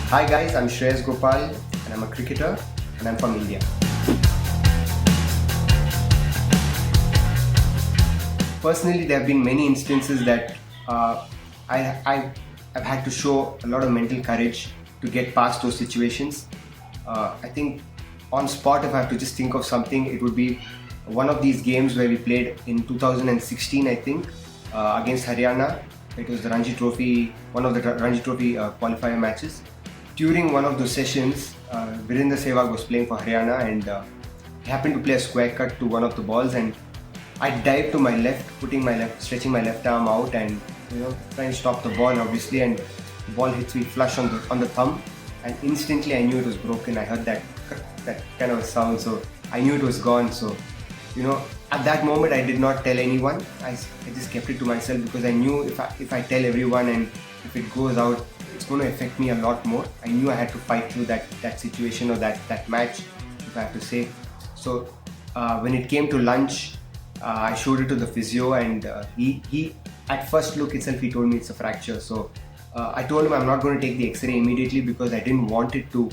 Hi guys, I'm Shreyas Gopal and I'm a cricketer and I'm from India. Personally, there have been many instances that I've had to show a lot of mental courage to get past those situations. I think on spot, if I have to just think of something, it would be one of these games where we played in 2016, I think, against Haryana. It was the Ranji Trophy, one of the Ranji Trophy qualifier matches. During one of those sessions, Virendra Sehwag was playing for Haryana and he happened to play a square cut to one of the balls, and I dived to my left, stretching my left arm out and trying to stop the ball obviously, and the ball hits me flush on the thumb, and instantly I knew it was broken. I heard that kind of a sound, so I knew it was gone. So at that moment I did not tell anyone. I just kept it to myself because I knew if I tell everyone and if it goes out, it's going to affect me a lot more. I knew I had to fight through that situation or that match, if I have to say. So when it came to lunch, I showed it to the physio, and he at first look itself he told me it's a fracture. So I told him I'm not going to take the X-ray immediately because I didn't want it to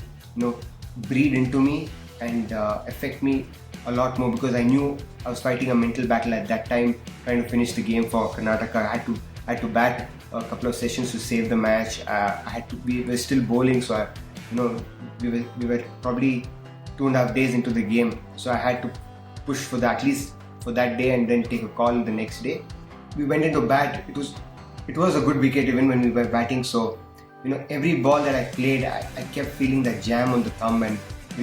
breed into me and affect me a lot more, because I knew I was fighting a mental battle at that time, trying to finish the game for Karnataka. I had to bat a couple of sessions to save the match. We were still bowling, so we were probably 2.5 days into the game, so I had to push for at least for that day and then take a call the next day. We went into bat. It was a good wicket even when we were batting. So every ball that I played, I kept feeling that jam on the thumb, and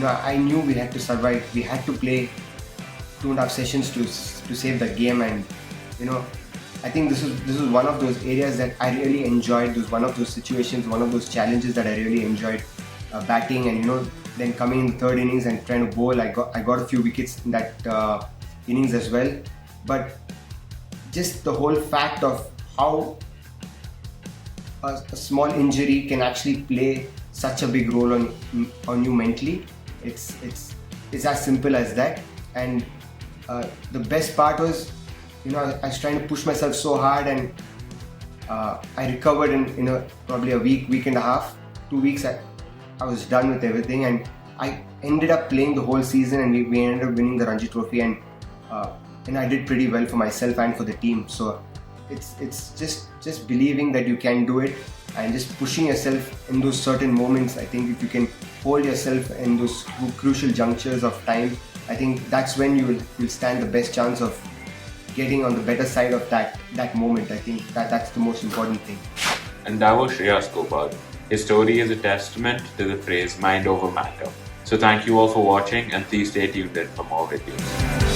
I knew we had to survive. We had to play 2.5 sessions to save the game, and I think this was one of those areas that I really enjoyed. This was one of those situations, one of those challenges that I really enjoyed batting, and then coming in the third innings and trying to bowl. I got a few wickets in that innings as well. But just the whole fact of how a small injury can actually play such a big role on you mentally. It's as simple as that. And the best part was, I was trying to push myself so hard, and I recovered in probably a week and a half, 2 weeks. I was done with everything, and I ended up playing the whole season, and we ended up winning the Ranji Trophy, and I did pretty well for myself and for the team. So it's just believing that you can do it and just pushing yourself in those certain moments. I think if you can hold yourself in those crucial junctures of time, I think that's when you'll stand the best chance of getting on the better side of that moment. I think that's the most important thing. And that was Shreyas Gopal. His story is a testament to the phrase mind over matter. So thank you all for watching, and please stay tuned in for more videos.